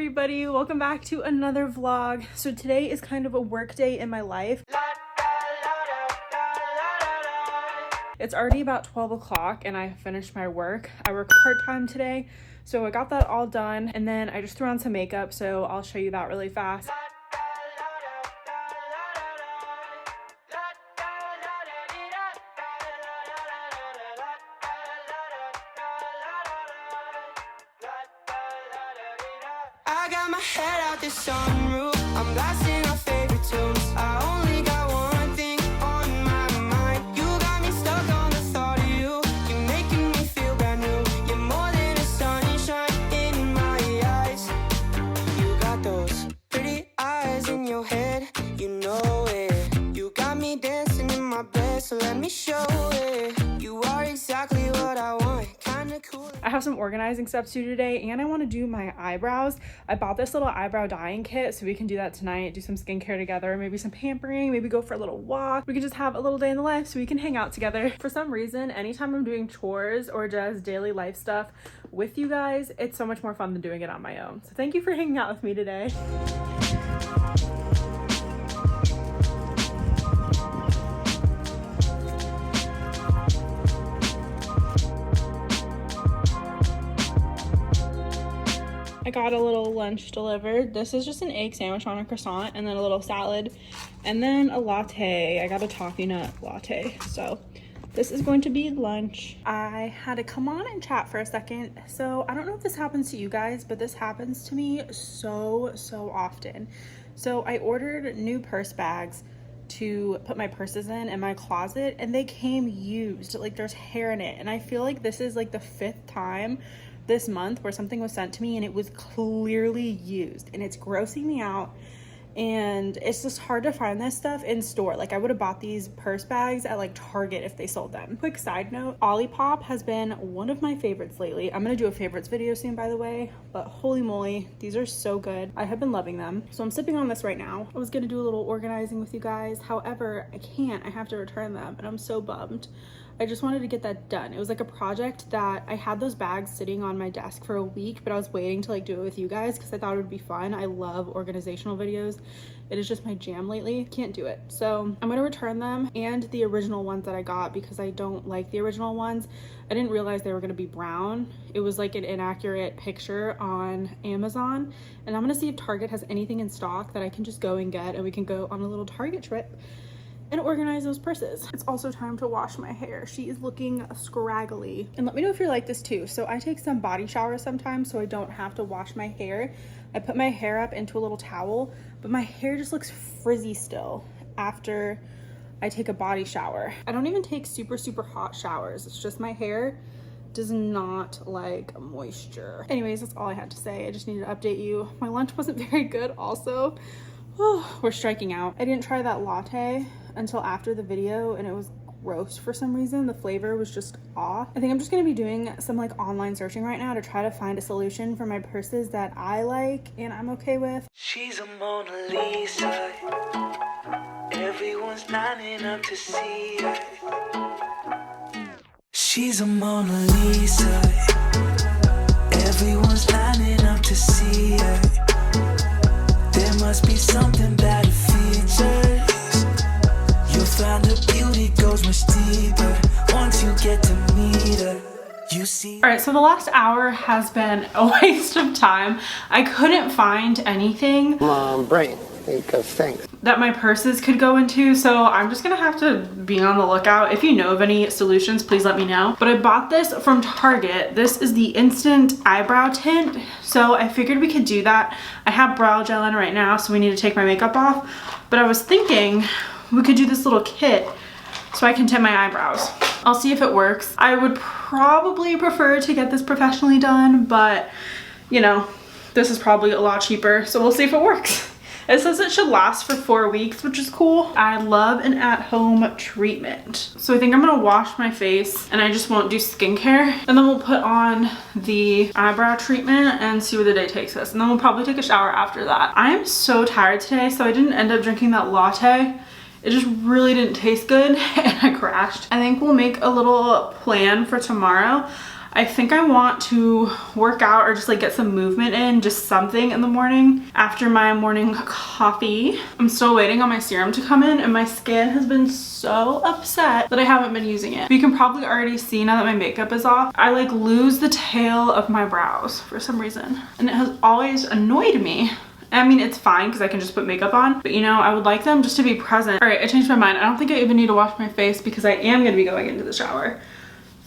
everybody, welcome back to another vlog. So today is kind of a work day in my life. It's already about 12 o'clock and I finished my work. I work part-time today, so I got that all done, and then I just threw on some makeup, so I'll show you that really fast. I got my head out the sunroof, I'm blasting our favorite tunes. I only got one thing on my mind. You got me stuck on the thought of you. You're making me feel brand new. You're more than a sunshine in my eyes. You got those pretty eyes in your head, you know it. You got me dancing in my bed, so let me show it. You are exactly what I want, kinda cool. I have some organizing stuff to do today, and I want to do my eyebrows. I bought this little eyebrow dyeing kit, so we can do that tonight, do some skincare together, maybe some pampering, maybe go for a little walk. We can just have a little day in the life so we can hang out together. For some reason, anytime I'm doing chores or just daily life stuff with you guys, it's so much more fun than doing it on my own. So thank you for hanging out with me today. I got a little lunch delivered. This is just an egg sandwich on a croissant and then a little salad and then a latte. I got a toffee nut latte. So this is going to be lunch. I had to come on and chat for a second. So I don't know if this happens to you guys, but this happens to me so often. So I ordered new purse bags to put my purses in my closet, and they came used. Like, there's hair in it, and I feel like this is like the 5th time this month where something was sent to me and it was clearly used, and it's grossing me out. And it's just hard to find this stuff in store. Like, I would have bought these purse bags at like Target if they sold them. Quick side note, Olipop has been one of my favorites lately. I'm gonna do a favorites video soon, by the way, but holy moly, these are so good. I have been loving them. So I'm sipping on this right now. I was gonna do a little organizing with you guys. However, I can't, I have to return them, and I'm so bummed. I just wanted to get that done. It was like a project that I had those bags sitting on my desk for a week, but I was waiting to like do it with you guys because I thought it would be fun. I love organizational videos. It is just my jam lately. Can't do it. So I'm gonna return them and the original ones that I got because I don't like the original ones. I didn't realize they were gonna be brown. It was like an inaccurate picture on Amazon. And I'm gonna see if Target has anything in stock that I can just go and get, and we can go on a little Target trip and organize those purses. It's also time to wash my hair. She is looking scraggly. And let me know if you're like this too. So I take some body showers sometimes so I don't have to wash my hair. I put my hair up into a little towel, but my hair just looks frizzy still after I take a body shower. I don't even take super hot showers. It's just my hair does not like moisture. Anyways, that's all I had to say. I just needed to update you. My lunch wasn't very good also. Oh, we're striking out. I didn't try that latte until after the video, and it was gross for some reason. The flavor was just off. I think I'm just gonna be doing some like online searching right now to try to find a solution for my purses that I like and I'm okay with. She's a Mona Lisa. Everyone's lining up to see her. She's a Mona Lisa. Everyone's lining up to see her. There must be something about her features. You'll find her beauty goes much deeper once you get to meet her. You see. All right, so the last hour has been a waste of time. I couldn't find anything brain think that my purses could go into, so I'm just gonna have to be on the lookout. If you know of any solutions, please let me know. But I bought this from Target. This is the instant eyebrow tint, so I figured we could do that. I have brow gel in right now, so we need to take my makeup off, but I was thinking we could do this little kit so I can tint my eyebrows. I'll see if it works. I would probably prefer to get this professionally done, but you know, this is probably a lot cheaper, so we'll see if it works. It says it should last for 4 weeks, which is cool. I love an at-home treatment. So I think I'm gonna wash my face and I just won't do skincare. And then we'll put on the eyebrow treatment and see where the day takes us. And then we'll probably take a shower after that. I am so tired today, so I didn't end up drinking that latte. It just really didn't taste good and I crashed. I think we'll make a little plan for tomorrow. I think I want to work out or just like get some movement in, just something in the morning after my morning coffee. I'm still waiting on my serum to come in and my skin has been so upset that I haven't been using it. You can probably already see now that my makeup is off, I like lose the tail of my brows for some reason. And it has always annoyed me. I mean, it's fine because I can just put makeup on, but you know, I would like them just to be present. All right, I changed my mind. I don't think I even need to wash my face because I am gonna be going into the shower.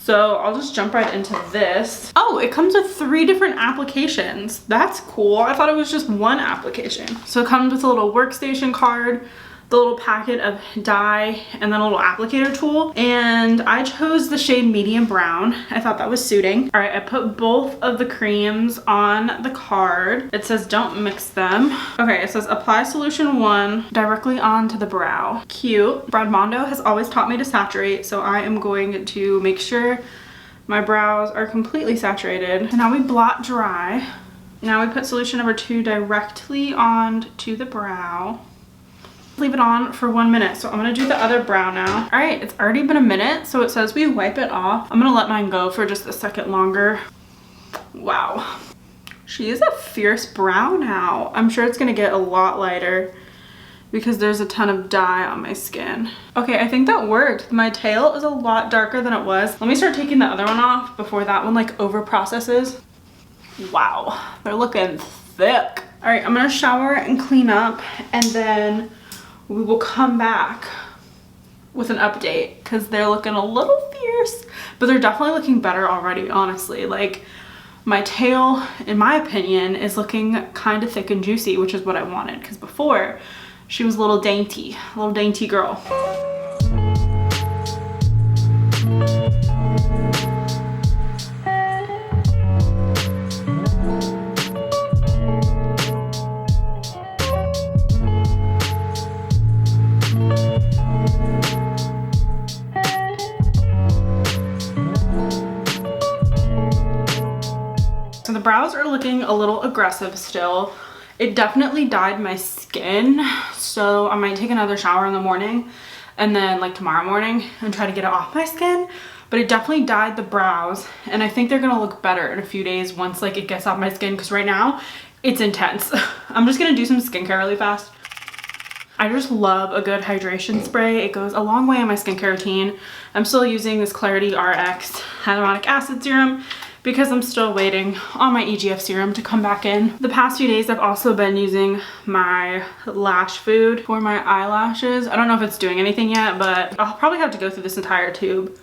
So I'll just jump right into this. Oh, it comes with 3 different applications. That's cool. I thought it was just one application. So it comes with a little workstation card, the little packet of dye, and then a little applicator tool. And I chose the shade medium brown. I thought that was suiting. All right, I put both of the creams on the card. It says don't mix them. Okay, it says apply solution 1 directly onto the brow. Cute. Bradmondo has always taught me to saturate, so I am going to make sure my brows are completely saturated. And now we blot dry. Now we put solution number 2 directly onto the brow. Leave it on for 1 minute. So I'm gonna do the other brow now. All right, it's already been a minute, so it says we wipe it off. I'm gonna let mine go for just a second longer. Wow, she is a fierce brow now. I'm sure it's gonna get a lot lighter because there's a ton of dye on my skin. Okay, I think that worked. My tail is a lot darker than it was. Let me start taking the other one off before that one like over processes. Wow, they're looking thick. All right, I'm gonna shower and clean up, and then we will come back with an update because they're looking a little fierce, but they're definitely looking better already, honestly. Like, my tail, in my opinion, is looking kind of thick and juicy, which is what I wanted, because before she was a little dainty girl. So the brows are looking a little aggressive still. It definitely dyed my skin, so I might take another shower in the morning and then like tomorrow morning and try to get it off my skin. But it definitely dyed the brows, and I think they're gonna look better in a few days once like it gets off my skin, because right now it's intense. I'm just gonna do some skincare really fast. I just love a good hydration spray. It goes a long way in my skincare routine. I'm still using this Clarity RX hyaluronic acid serum because I'm still waiting on my EGF serum to come back in. The past few days I've also been using my lash food for my eyelashes. I don't know if it's doing anything yet, but I'll probably have to go through this entire tube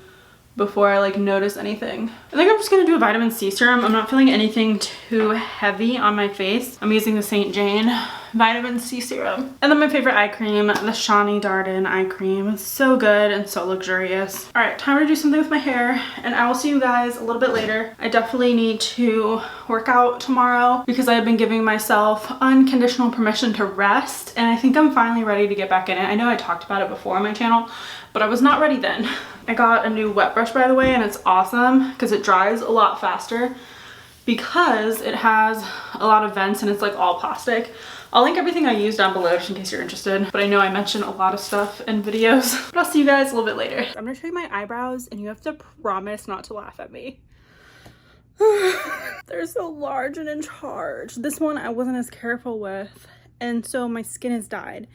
before I like notice anything. I think I'm just gonna do a vitamin C serum. I'm not feeling anything too heavy on my face. I'm using the St. Jane vitamin C serum. And then my favorite eye cream, the Shani Darden eye cream. It's so good and so luxurious. All right, time to do something with my hair, and I will see you guys a little bit later. I definitely need to work out tomorrow because I've been giving myself unconditional permission to rest, and I think I'm finally ready to get back in it. I know I talked about it before on my channel, but I was not ready then. I got a new wet brush, by the way, and it's awesome because it dries a lot faster because it has a lot of vents and it's like all plastic. I'll link everything I used down below just in case you're interested, but I know I mentioned a lot of stuff in videos. But I'll see you guys a little bit later. I'm gonna show you my eyebrows, and you have to promise not to laugh at me. They're so large and in charge. This one I wasn't as careful with, and so my skin has dyed.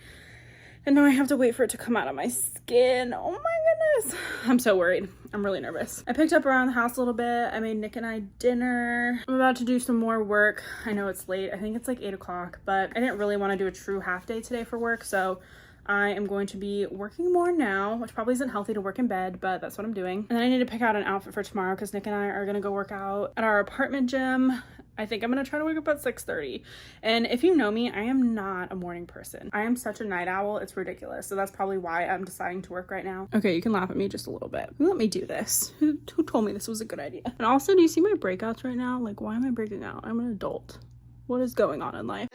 And now I have to wait for it to come out of my skin. Oh my goodness. I'm so worried. I'm really nervous. I picked up around the house a little bit. I made Nick and I dinner. I'm about to do some more work. I know it's late. I think it's like 8 o'clock, but I didn't really want to do a true half day today for work. So I am going to be working more now, which probably isn't healthy to work in bed, but that's what I'm doing. And then I need to pick out an outfit for tomorrow because Nick and I are going to go work out at our apartment gym. I think I'm gonna try to wake up at 6:30. And if you know me, I am not a morning person. I am such a night owl, it's ridiculous. So that's probably why I'm deciding to work right now. Okay, you can laugh at me just a little bit. Who let me do this? Who told me this was a good idea? And also, do you see my breakouts right now? Like, why am I breaking out? I'm an adult. What is going on in life?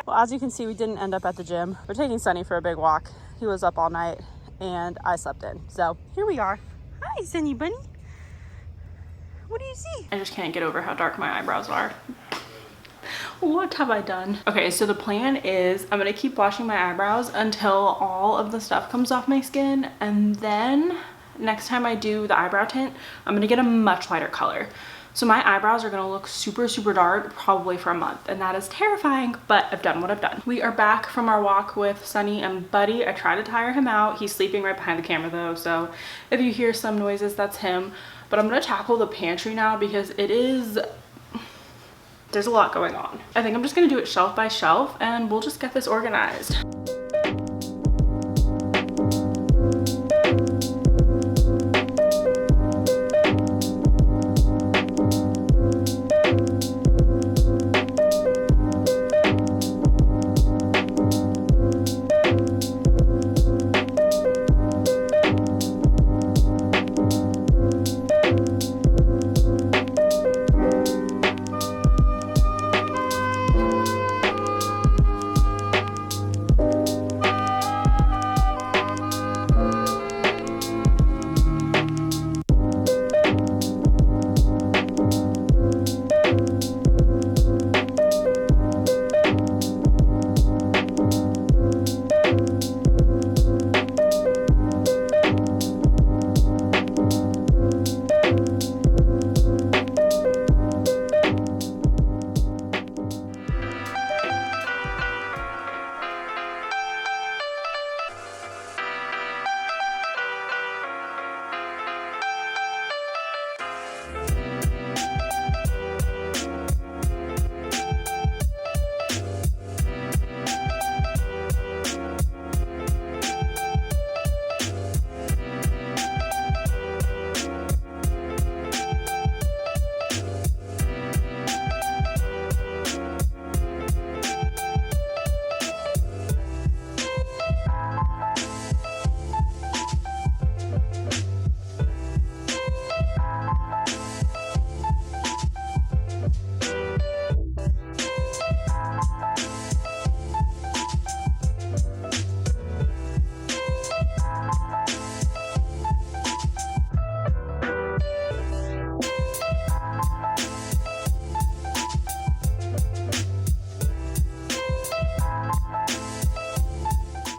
Well, as you can see, we didn't end up at the gym. We're taking Sunny for a big walk. He was up all night and I slept in. So here we are. Hi, Sunny bunny. What do you see? I just can't get over how dark my eyebrows are. What have I done? Okay, so the plan is I'm gonna keep washing my eyebrows until all of the stuff comes off my skin, and then next time I do the eyebrow tint, I'm gonna get a much lighter color. So my eyebrows are gonna look super, super dark probably for a month, and that is terrifying, but I've done what I've done. We are back from our walk with Sunny and Buddy. I tried to tire him out. He's sleeping right behind the camera though, so if you hear some noises, that's him. But I'm gonna tackle the pantry now because there's a lot going on. I think I'm just gonna do it shelf by shelf and we'll just get this organized.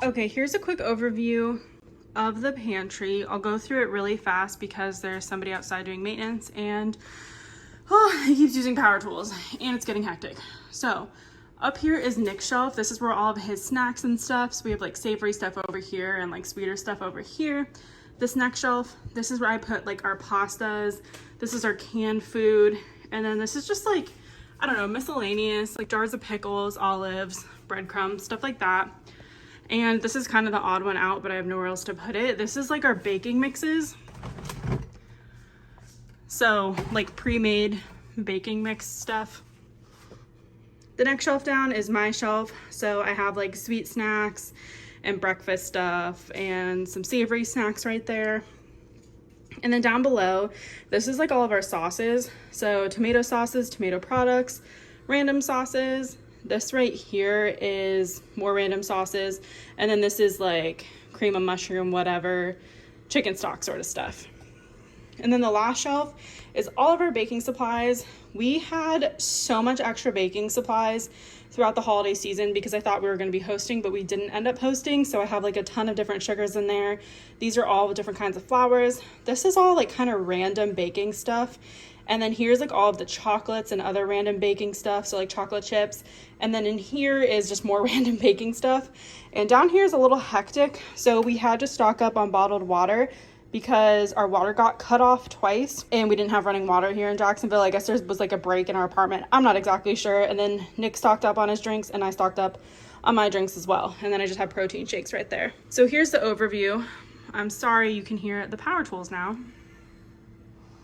Okay, here's a quick overview of the pantry. I'll go through it really fast because there's somebody outside doing maintenance and he keeps using power tools and it's getting hectic. So up here is Nick's shelf. This is where all of his snacks and stuff. So we have like savory stuff over here and like sweeter stuff over here. This next shelf, this is where I put like our pastas. This is our canned food. And then this is just like, I don't know, miscellaneous, like jars of pickles, olives, breadcrumbs, stuff like that. And this is kind of the odd one out, but I have nowhere else to put it. This is like our baking mixes. So like pre-made baking mix stuff. The next shelf down is my shelf. So I have like sweet snacks and breakfast stuff and some savory snacks right there. And then down below, this is like all of our sauces. So tomato sauces, tomato products, random sauces. This right here is more random sauces. And then this is like cream of mushroom, whatever, chicken stock sort of stuff. And then the last shelf is all of our baking supplies. We had so much extra baking supplies throughout the holiday season because I thought we were going to be hosting, but we didn't end up hosting. So I have like a ton of different sugars in there. These are all different kinds of flours. This is all like kind of random baking stuff. And then here's like all of the chocolates and other random baking stuff. So like chocolate chips. And then in here is just more random baking stuff. And down here is a little hectic. So we had to stock up on bottled water because our water got cut off twice and we didn't have running water here in Jacksonville. I guess there was like a break in our apartment. I'm not exactly sure. And then Nick stocked up on his drinks and I stocked up on my drinks as well. And then I just have protein shakes right there. So here's the overview. I'm sorry you can hear the power tools now.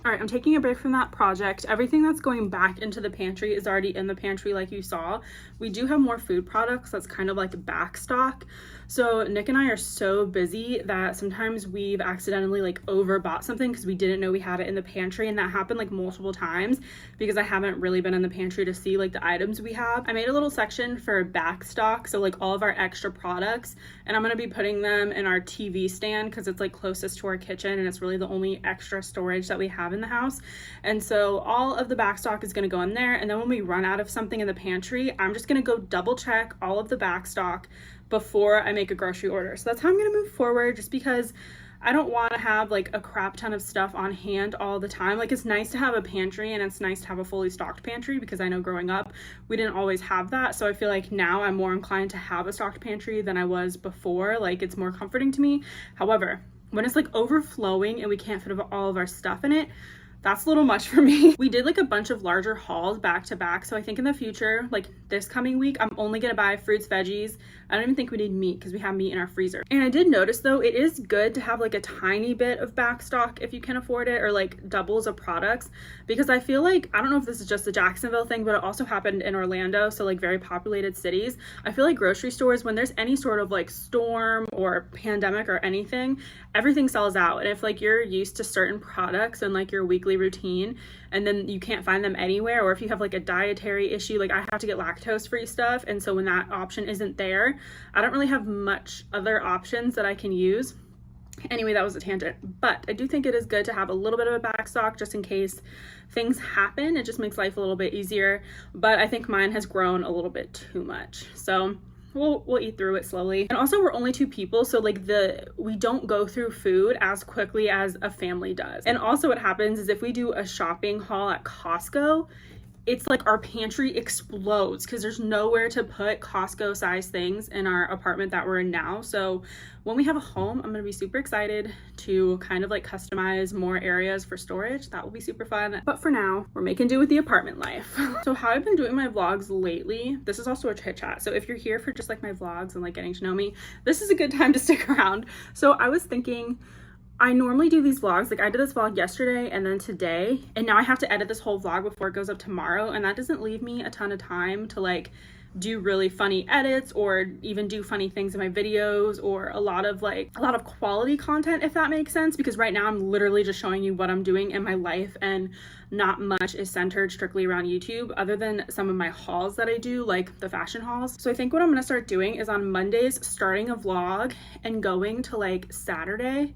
All right, I'm taking a break from that project. Everything that's going back into the pantry is already in the pantry like you saw. We do have more food products that's kind of like back stock. So Nick and I are so busy that sometimes we've accidentally like overbought something because we didn't know we had it in the pantry, and that happened like multiple times because I haven't really been in the pantry to see like the items we have. I made a little section for back stock, so like all of our extra products, and I'm gonna be putting them in our TV stand because it's like closest to our kitchen and it's really the only extra storage that we have in the house. And so all of the back stock is gonna go in there, and then when we run out of something in the pantry, I'm just gonna go double check all of the back stock before I make a grocery order. So that's how I'm gonna move forward, just because I don't want to have like a crap ton of stuff on hand all the time. Like, it's nice to have a pantry, and it's nice to have a fully stocked pantry, because I know growing up we didn't always have that. So I feel like now I'm more inclined to have a stocked pantry than I was before. Like, it's more comforting to me. However, when it's like overflowing and we can't fit all of our stuff in it, that's a little much for me. We did like a bunch of larger hauls back to back, so I think in the future, like this coming week, I'm only gonna buy fruits, veggies. I don't even think we need meat because we have meat in our freezer. And I did notice though, it is good to have like a tiny bit of back stock if you can afford it, or like doubles of products, because I feel like, I don't know if this is just a Jacksonville thing, but it also happened in Orlando, so like very populated cities. I feel like grocery stores, when there's any sort of like storm or pandemic or anything, everything sells out. And if like you're used to certain products and like your weekly routine, and then you can't find them anywhere, or if you have like a dietary issue, like I have to get lactose free stuff, and so when that option isn't there, I don't really have much other options that I can use. Anyway, that was a tangent, but I do think it is good to have a little bit of a back stock just in case things happen. It just makes life a little bit easier, but I think mine has grown a little bit too much, so we'll eat through it slowly. And also, we're only 2 people, so like we don't go through food as quickly as a family does. And also what happens is if we do a shopping haul at Costco, it's like our pantry explodes because there's nowhere to put Costco size things in our apartment that we're in now. So when we have a home, I'm gonna be super excited to kind of like customize more areas for storage. That will be super fun. But for now, we're making do with the apartment life. So how I've been doing my vlogs lately, this is also a chit chat. So if you're here for just like my vlogs and like getting to know me, this is a good time to stick around. So I was thinking, I normally do these vlogs, like I did this vlog yesterday and then today, and now I have to edit this whole vlog before it goes up tomorrow, and that doesn't leave me a ton of time to like do really funny edits or even do funny things in my videos, or a lot of quality content, if that makes sense, because right now I'm literally just showing you what I'm doing in my life, and not much is centered strictly around YouTube other than some of my hauls that I do, like the fashion hauls. So I think what I'm gonna start doing is on Mondays starting a vlog and going to like Saturday,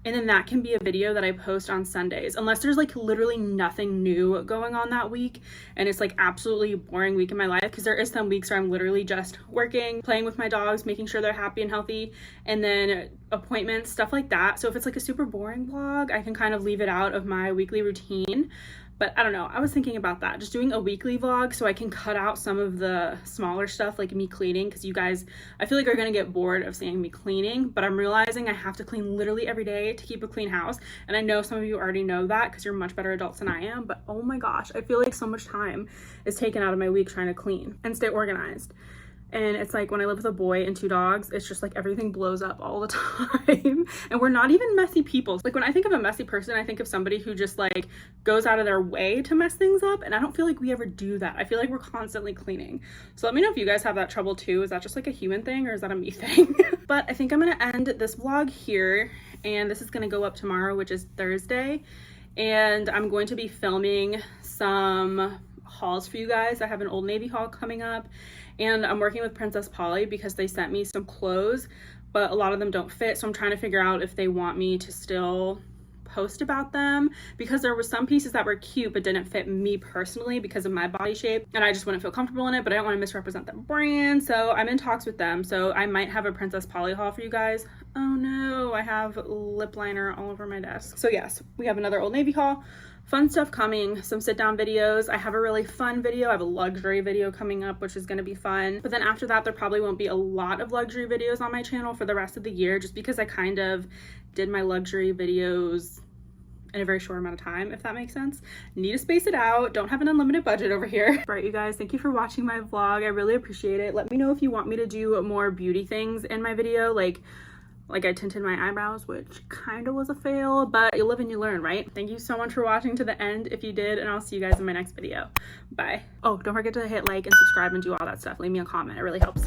and then that can be a video that I post on Sundays, unless there's like literally nothing new going on that week and it's like absolutely boring week in my life, because there is some weeks where I'm literally just working, playing with my dogs, making sure they're happy and healthy, and then appointments, stuff like that. So if it's like a super boring vlog, I can kind of leave it out of my weekly routine. But I don't know, I was thinking about that, just doing a weekly vlog so I can cut out some of the smaller stuff like me cleaning, because you guys, I feel like, are gonna get bored of seeing me cleaning, but I'm realizing I have to clean literally every day to keep a clean house. And I know some of you already know that because you're much better adults than I am, but oh my gosh, I feel like so much time is taken out of my week trying to clean and stay organized. And it's like when I live with a boy and 2 dogs, it's just like everything blows up all the time. And we're not even messy people. Like when I think of a messy person, I think of somebody who just like goes out of their way to mess things up. And I don't feel like we ever do that. I feel like we're constantly cleaning. So let me know if you guys have that trouble too. Is that just like a human thing, or is that a me thing? But I think I'm gonna end this vlog here. And this is gonna go up tomorrow, which is Thursday. And I'm going to be filming some hauls for you guys. I have an Old Navy haul coming up, and I'm working with Princess Polly because they sent me some clothes, but a lot of them don't fit, so I'm trying to figure out if they want me to still post about them, because there were some pieces that were cute but didn't fit me personally because of my body shape, and I just wouldn't feel comfortable in it, but I don't want to misrepresent the brand. So I'm in talks with them, so I might have a Princess Polly haul for you guys. Oh no, I have lip liner all over my desk. So yes, we have another Old Navy haul. Fun stuff coming, some sit down videos. I have a really fun video. I have a luxury video coming up, which is going to be fun. But then after that, there probably won't be a lot of luxury videos on my channel for the rest of the year, just because I kind of did my luxury videos in a very short amount of time, if that makes sense. Need to space it out. Don't have an unlimited budget over here. All right, you guys, thank you for watching my vlog. I really appreciate it. Let me know if you want me to do more beauty things in my video, like I tinted my eyebrows, which kind of was a fail, but you live and you learn, right? Thank you so much for watching to the end if you did, and I'll see you guys in my next video. Bye. Oh, don't forget to hit like and subscribe and do all that stuff. Leave me a comment, it really helps.